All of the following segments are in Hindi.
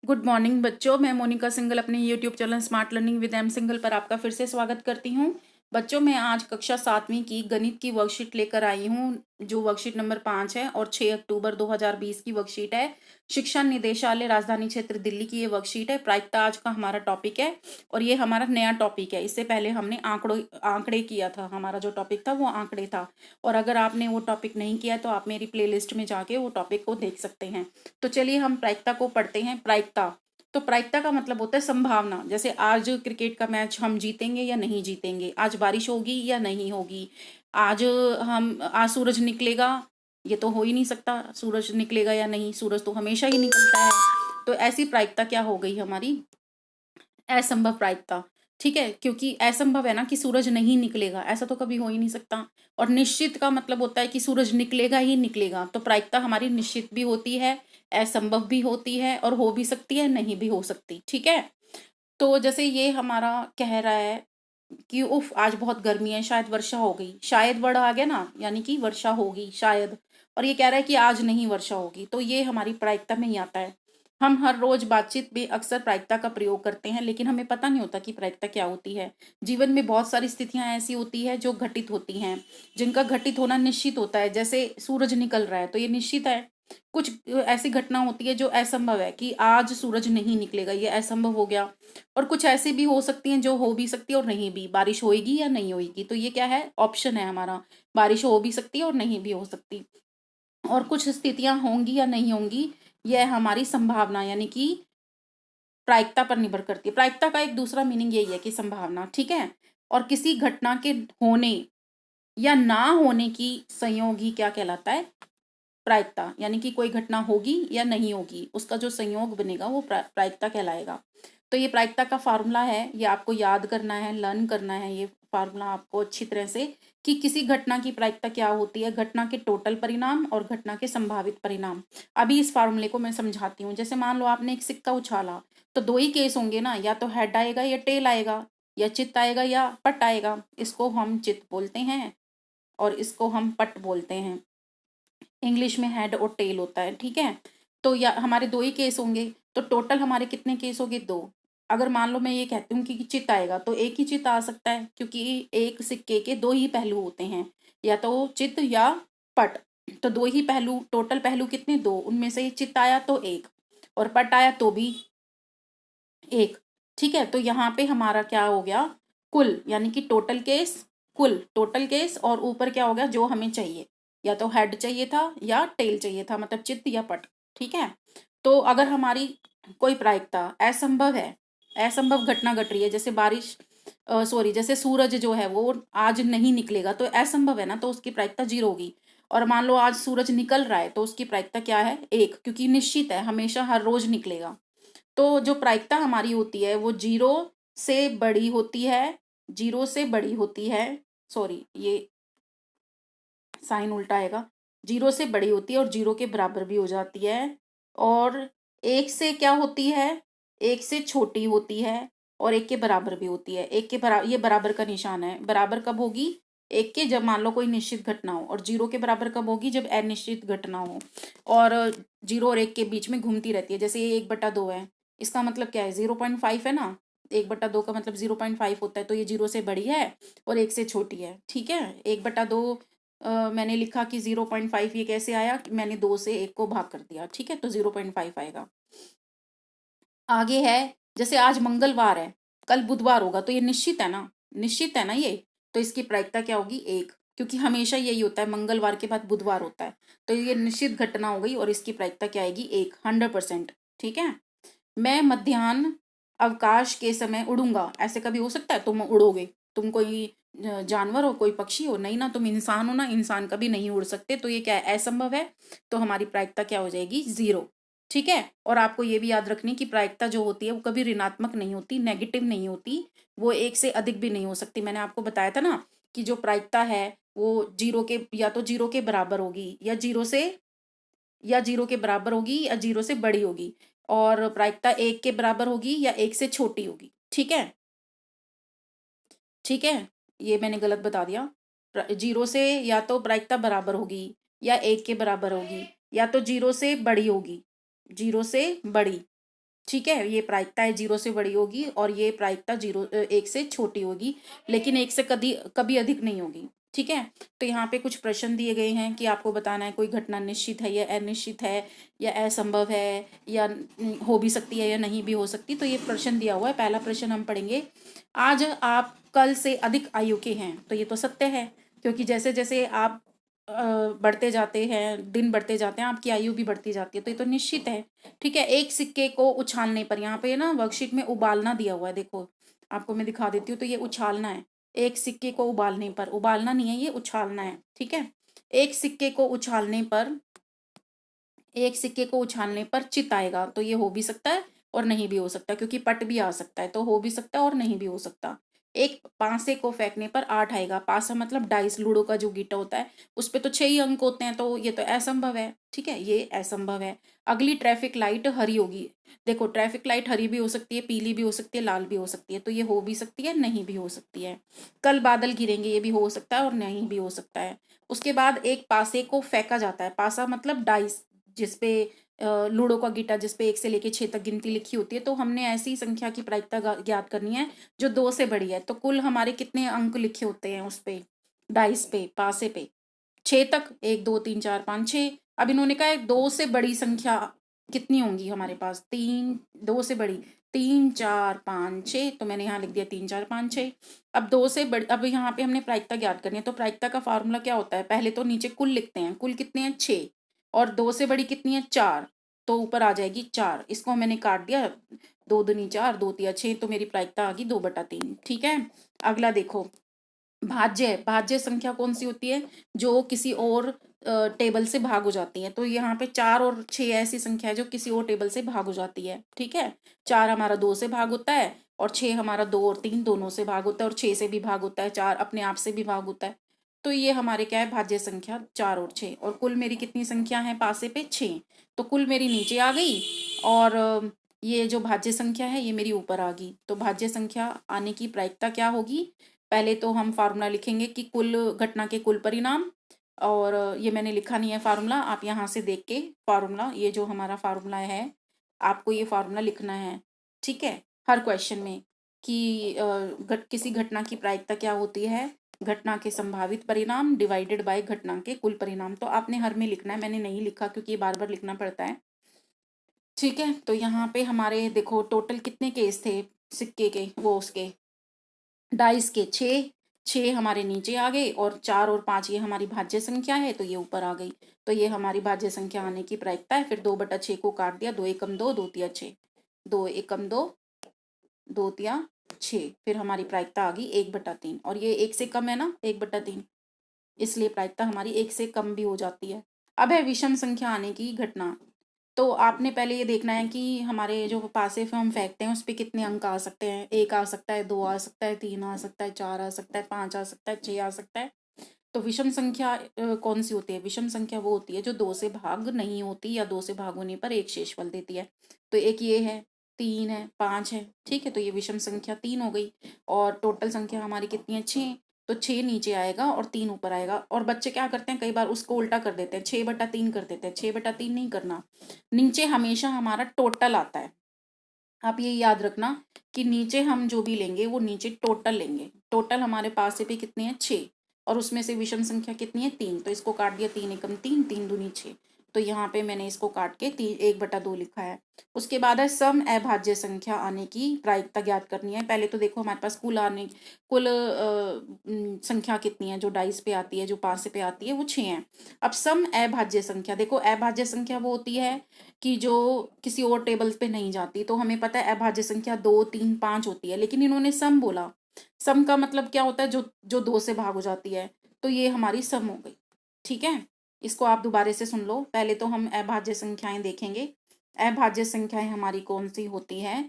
गुड मॉर्निंग बच्चों, मैं मोनिका सिंघल अपने YouTube channel smart learning with M Singhal पर आपका फिर से स्वागत करती हूँ। बच्चों, मैं आज कक्षा 7वीं की गणित की वर्कशीट लेकर आई हूँ, जो वर्कशीट नंबर 5 है और 6 अक्टूबर 2020 की वर्कशीट है। शिक्षा निदेशालय राजधानी क्षेत्र दिल्ली की ये वर्कशीट है। प्रायिकता आज का हमारा टॉपिक है और ये हमारा नया टॉपिक है। इससे पहले हमने आंकड़े किया था। हमारा जो टॉपिक था वो आंकड़े था, और अगर आपने वो टॉपिक नहीं किया तो आप मेरी प्लेलिस्ट में जाके वो टॉपिक को देख सकते हैं। तो चलिए हम प्रायिकता को पढ़ते हैं। प्रायिकता, तो प्रायिकता का मतलब होता है संभावना। जैसे आज क्रिकेट का मैच हम जीतेंगे या नहीं जीतेंगे, आज बारिश होगी या नहीं होगी, आज सूरज निकलेगा, ये तो हो ही नहीं सकता। सूरज निकलेगा या नहीं, सूरज तो हमेशा ही निकलता है। तो ऐसी प्रायिकता क्या हो गई हमारी, असंभव प्रायिकता। ठीक है, क्योंकि असंभव है ना कि सूरज नहीं निकलेगा, ऐसा तो कभी हो ही नहीं सकता। और निश्चित का मतलब होता है कि सूरज निकलेगा ही निकलेगा। तो प्रायिकता हमारी निश्चित भी होती है, असंभव भी होती है, और हो भी सकती है, नहीं भी हो सकती। ठीक है, तो जैसे ये हमारा कह रहा है कि उफ आज बहुत गर्मी है, शायद वर्षा हो गई। शायद वर्ड आ गया ना, यानी कि वर्षा होगी शायद। और ये कह रहा है कि आज नहीं वर्षा होगी, तो ये हमारी प्रायिकता में ही आता है। हम हर रोज बातचीत में अक्सर प्रायिकता का प्रयोग करते हैं, लेकिन हमें पता नहीं होता कि प्रायिकता क्या होती है। जीवन में बहुत सारी स्थितियां ऐसी होती है जो घटित होती हैं, जिनका घटित होना निश्चित होता है। जैसे सूरज निकल रहा है तो ये निश्चित है। कुछ ऐसी घटना होती है जो असंभव है कि आज सूरज नहीं निकलेगा, ये असंभव हो गया। और कुछ ऐसी भी हो सकती हैं जो हो भी सकती है और नहीं भी। बारिश होएगी या नहीं होएगी, तो ये क्या है, ऑप्शन है हमारा। बारिश हो भी सकती है और नहीं भी हो सकती। और कुछ स्थितियां होंगी या नहीं होंगी, यह हमारी संभावना यानी कि प्रायिकता पर निर्भर करती है। प्रायिकता का एक दूसरा मीनिंग यही है कि संभावना। ठीक है, और किसी घटना के होने या ना होने की संयोग ही क्या कहलाता है, प्रायिकता। यानी कि कोई घटना होगी या नहीं होगी, उसका जो संयोग बनेगा वो प्रायिकता कहलाएगा। तो ये प्रायिकता का फार्मूला है, ये आपको याद करना है, लर्न करना है ये फार्मूला आपको अच्छी तरह से, कि किसी घटना की प्रायिकता क्या होती है, घटना के टोटल परिणाम और घटना के संभावित परिणाम। अभी इस फार्मूले को मैं समझाती हूँ। जैसे मान लो आपने एक सिक्का उछाला, तो दो ही केस होंगे ना, या तो हेड आएगा या टेल आएगा, या चित्त आएगा या पट आएगा। इसको हम चित्त बोलते हैं और इसको हम पट बोलते हैं। इंग्लिश में हेड और टेल होता है। ठीक है, तो या हमारे दो ही केस होंगे, तो टोटल हमारे कितने केस होंगे, दो। अगर मान लो मैं ये कहती हूँ कि चित्त आएगा, तो एक ही चित्त आ सकता है, क्योंकि एक सिक्के के दो ही पहलू होते हैं, या तो चित्त या पट। तो दो ही पहलू, टोटल पहलू कितने, दो। उनमें से चित्त आया तो एक, और पट आया तो भी एक। ठीक है, तो यहाँ पे हमारा क्या हो गया, कुल, यानी कि टोटल केस, कुल टोटल केस, और ऊपर क्या हो गया जो हमें चाहिए, या तो हेड चाहिए था या टेल चाहिए था, मतलब चित्त या पट। ठीक है, तो अगर हमारी कोई प्रायिकता असंभव है, असंभव घटना घट रही है, जैसे बारिश, सॉरी, जैसे सूरज जो है वो आज नहीं निकलेगा, तो असंभव है ना, तो उसकी प्रायिकता 0 होगी। और मान लो आज सूरज निकल रहा है, तो उसकी प्रायिकता क्या है, 1, क्योंकि निश्चित है, हमेशा हर रोज निकलेगा। तो जो प्रायिकता हमारी होती है वो 0 से बड़ी होती है, 0 से बड़ी होती है, सॉरी ये साइन उल्टा आएगा, 0 से बड़ी होती है और 0 के बराबर भी हो जाती है। और 1 से क्या होती है, 1 से छोटी होती है, और 1 के बराबर भी होती है। 1 के बराबर, ये बराबर का निशान है। बराबर कब होगी, 1 के जब मान लो कोई निश्चित घटना हो, और 0 के बराबर कब होगी, जब अनिश्चित घटना हो। और 0 और 1 के बीच में घूमती रहती है। जैसे ये 1/2 है, इसका मतलब क्या है, 0.5 है ना। 1/2 का मतलब 0.5 होता है, तो ये 0 से बड़ी है और 1 से छोटी है। ठीक है, 1/2 मैंने लिखा कि 0.5, ये कैसे आया कि मैंने 2 से 1 को भाग कर दिया। ठीक है, तो 0.5 आएगा। आगे है, जैसे आज मंगलवार है, कल बुधवार होगा, तो ये निश्चित है ना, निश्चित है ना ये। तो इसकी प्रायिकता क्या होगी, 1, क्योंकि हमेशा यही होता है, मंगलवार के बाद बुधवार होता है, तो ये निश्चित घटना हो गई, और इसकी प्रायिकता क्या आएगी, 1, 100%। ठीक है, मैं मध्याह्न अवकाश के समय उड़ूंगा, ऐसे कभी हो सकता है, तुम उड़ोगे, तुम कोई जानवर हो, कोई पक्षी हो, नहीं ना, तुम इंसान हो ना, इंसान कभी नहीं उड़ सकते, तो ये क्या है, असंभव है। तो हमारी प्रायिकता क्या हो जाएगी, 0। ठीक है, और आपको ये भी याद रखनी कि प्रायिकता जो होती है वो कभी ऋणात्मक नहीं होती, नेगेटिव नहीं होती, वो 1 से अधिक भी नहीं हो सकती। मैंने आपको बताया था ना कि जो प्रायिकता है वो 0 के, या तो 0 के बराबर होगी, या 0 से, या 0 के बराबर होगी, या 0 से बड़ी होगी। और प्रायिकता 1 के बराबर होगी या 1 से छोटी होगी। ठीक है, ठीक है, ये मैंने गलत बता दिया। 0 से या तो प्रायिकता बराबर होगी, या 1 के बराबर होगी, या तो 0 से बड़ी होगी, 0 से बड़ी। ठीक है, ये प्रायिकता है 0 से बड़ी होगी और ये प्रायिकता 1 से छोटी होगी, लेकिन 1 से कभी कभी अधिक नहीं होगी। ठीक है, तो यहाँ पे कुछ प्रश्न दिए गए हैं कि आपको बताना है कोई घटना निश्चित है या अनिश्चित है या असंभव है या हो भी सकती है या नहीं भी हो सकती। तो ये प्रश्न दिया हुआ है। पहला प्रश्न हम पढ़ेंगे, आज आप कल से अधिक आयु के हैं। तो ये तो सत्य है, क्योंकि जैसे जैसे आप बढ़ते जाते हैं, दिन बढ़ते जाते हैं, आपकी आयु भी बढ़ती जाती है, तो ये तो निश्चित है। ठीक है, एक सिक्के को उछालने पर, यहाँ पे ना वर्कशीट में उबालना दिया हुआ है, देखो आपको मैं दिखा देती हूँ। तो ये उछालना है, एक सिक्के को उबालने पर, उबालना नहीं है, ये उछालना है। ठीक है, एक सिक्के को उछालने पर, एक सिक्के को उछालने पर चित आएगा। तो ये हो भी सकता है और नहीं भी हो सकता, क्योंकि पट भी आ सकता है, तो हो भी सकता है और नहीं भी हो सकता। एक पासे को फेंकने पर 8 आएगा। पासा मतलब डाइस, लूडो का जो गीटा होता है, उस पे तो 6 ही अंक होते हैं, तो ये तो असंभव है। ठीक है, ये असंभव है। अगली ट्रैफिक लाइट हरी होगी। देखो, ट्रैफिक लाइट हरी भी हो सकती है, पीली भी हो सकती है, लाल भी हो सकती है, तो ये हो भी सकती है, नहीं भी हो सकती है। कल बादल गिरेंगे, ये भी हो सकता है और नहीं भी हो सकता है। उसके बाद एक पासे को फेंका जाता है। पासा मतलब डाइस, जिसपे लूडो का गीटा, जिसपे 1 से लेके 6 तक गिनती लिखी होती है। तो हमने ऐसी संख्या की प्रायिकता ज्ञात करनी है जो 2 से बड़ी है। तो कुल हमारे कितने अंक लिखे होते हैं उस पे, डाइस पे, पासे पे? 6 तक, 1 2 3 4 5 6। अब इन्होंने कहा है 2 से बड़ी संख्या कितनी होंगी हमारे पास? 3, 2 से बड़ी 3 4 5 6। तो मैंने यहाँ लिख दिया 3 4 5 6। अब 2 से बड़ी, अब यहाँ पे हमने प्रायिकता ज्ञात करनी है। तो प्रायिकता का फार्मूला क्या होता है? पहले तो नीचे कुल लिखते हैं, कुल कितने हैं? 6, और 2 से बड़ी कितनी है? 4, तो ऊपर आ जाएगी 4। इसको मैंने काट दिया, 2 दूनी 4, 2 तिया 6, तो मेरी प्रायिकता आ गई 2/3। ठीक है, अगला देखो, भाज्य। भाज्य संख्या कौन सी होती है? जो किसी और टेबल से भाग हो जाती है। तो यहाँ पे 4 और 6 ऐसी संख्या है जो किसी और टेबल से भाग हो जाती है। ठीक है, 4 हमारा 2 से भाग होता है, और 6 हमारा 2 और 3 दोनों से भाग होता है, और 6 से भी भाग होता है, 4 अपने आप से भी भाग होता है। तो ये हमारे क्या है? भाज्य संख्या 4 और 6। और कुल मेरी कितनी संख्या है पासे पे? 6। तो कुल मेरी नीचे आ गई, और ये जो भाज्य संख्या है ये मेरी ऊपर आ गई। तो भाज्य संख्या आने की प्रायिकता क्या होगी? पहले तो हम फार्मूला लिखेंगे कि कुल घटना के कुल परिणाम, और ये मैंने लिखा नहीं है फार्मूला, आप यहाँ से देख के फार्मूला, ये जो हमारा फार्मूला है, आपको ये फार्मूला लिखना है। ठीक है, हर क्वेश्चन में कि किसी घटना की प्रायिकता क्या होती है? घटना के संभावित परिणाम डिवाइडेड बाय घटना के कुल परिणाम। तो आपने हर में लिखना है, मैंने नहीं लिखा क्योंकि ये बार बार लिखना पड़ता है। ठीक है, तो यहाँ पे हमारे देखो टोटल कितने केस थे सिक्के के, वो उसके डाइस के? 6। 6 हमारे नीचे आ गए, और 4 और 5 ये हमारी भाज्य संख्या है, तो ये ऊपर आ गई। तो ये हमारी भाज्य संख्या आने की प्रायिकता है। फिर 2/6 को काट दिया, 2 एकम 2, 2 तिया 6, 2 एकम 2, 2 तिया 6। फिर हमारी प्रायिकता आ गई 1/3, और ये 1 से कम है ना, 1/3, इसलिए प्रायिकता हमारी 1 से कम भी हो जाती है। अब है विषम संख्या आने की घटना। तो आपने पहले ये देखना है कि हमारे जो पासे पे हम फेंकते हैं उस पे कितने अंक आ सकते हैं। 1 आ सकता है, 2 आ सकता है, 3 आ सकता है, 4 आ सकता है, 5 आ सकता है, 6 आ सकता है। तो विषम संख्या कौन सी होती है? विषम संख्या वो होती है जो 2 से भाग नहीं होती, या 2 से भाग होने पर एक शेषफल देती है। तो एक ये है, 3 है, 5 है। ठीक है, तो ये विषम संख्या 3 हो गई। और टोटल संख्या हमारी कितनी है? 6। तो 6 नीचे आएगा और 3 ऊपर आएगा। और बच्चे क्या करते हैं, कई बार उसको उल्टा कर देते हैं, 6/3 कर देते हैं। 6/3 नहीं करना, नीचे हमेशा हमारा टोटल आता है। आप ये याद रखना कि नीचे हम जो भी लेंगे वो नीचे टोटल लेंगे। टोटल हमारे पास से पे कितने हैं? 6, और उसमें से विषम संख्या कितनी है? 3। तो इसको काट दिया, 3 एकम 3, 3 दूनी 6। तो यहाँ पे मैंने इसको काट के 1/2 लिखा है। उसके बाद है सम अभाज्य संख्या आने की प्रायिकता ज्ञात करनी है। पहले तो देखो हमारे पास कुल संख्या कितनी है जो डाइस पे आती है, जो पासे पे आती है, वो 6 है। अब सम अभाज्य संख्या, देखो अभाज्य संख्या वो होती है कि जो किसी और टेबल पे नहीं जाती। तो हमें पता है अभाज्य संख्या 2 3 5 होती है, लेकिन इन्होंने सम बोला। सम का मतलब क्या होता है? जो जो 2 से भाग हो जाती है। तो ये हमारी सम हो गई। ठीक है, इसको आप दोबारा से सुन लो। पहले तो हम अभाज्य संख्याएं देखेंगे। अभाज्य संख्याएं हमारी कौन सी होती है?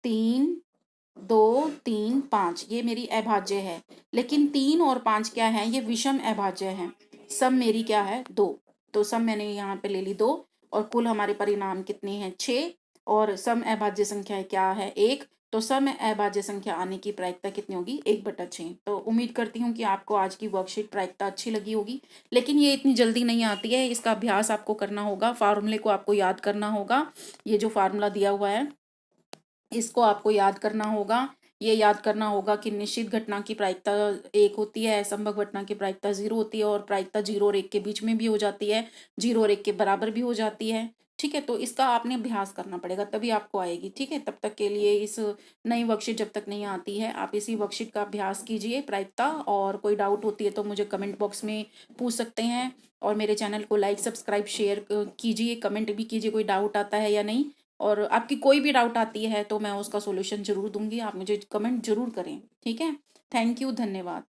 3 2 3 5, ये मेरी अभाज्य है। लेकिन 3 और 5 क्या है? ये विषम अभाज्य है। सम मेरी क्या है? 2। तो सम मैंने यहाँ पे ले ली 2, और कुल हमारे परिणाम कितने हैं? 6। और सम अभाज्य संख्या क्या है? 1। तो सम अभाज्य संख्या आने की प्रायिकता कितनी होगी? 1/6। तो उम्मीद करती हूँ कि आपको आज की वर्कशीट प्रायिकता अच्छी लगी होगी। लेकिन ये इतनी जल्दी नहीं आती है, इसका अभ्यास आपको करना होगा, फार्मूले को आपको याद करना होगा। ये जो फार्मूला दिया हुआ है इसको आपको याद करना होगा। ये याद करना होगा कि निश्चित घटना की प्रायिकता 1 होती है, असंभव घटना की प्रायिकता 0 होती है और प्रायिकता 0 और 1 के बीच में भी हो जाती है, 0 और 1 के बराबर भी हो जाती है। ठीक है? तो इसका आपने अभ्यास करना पड़ेगा, तभी आपको आएगी। ठीक है? तब तक के लिए इस नई वर्कशीट जब तक नहीं आती है, आप इसी वर्कशीट का अभ्यास कीजिए प्रायिकता, और कोई डाउट होती है तो मुझे कमेंट बॉक्स में पूछ सकते हैं। और मेरे चैनल को लाइक, सब्सक्राइब, शेयर कीजिए, कमेंट भी कीजिए कोई डाउट आता है या नहीं। और आपकी कोई भी डाउट आती है तो मैं उसका सॉल्यूशन ज़रूर दूँगी, आप मुझे कमेंट ज़रूर करें, ठीक है? थैंक यू, धन्यवाद।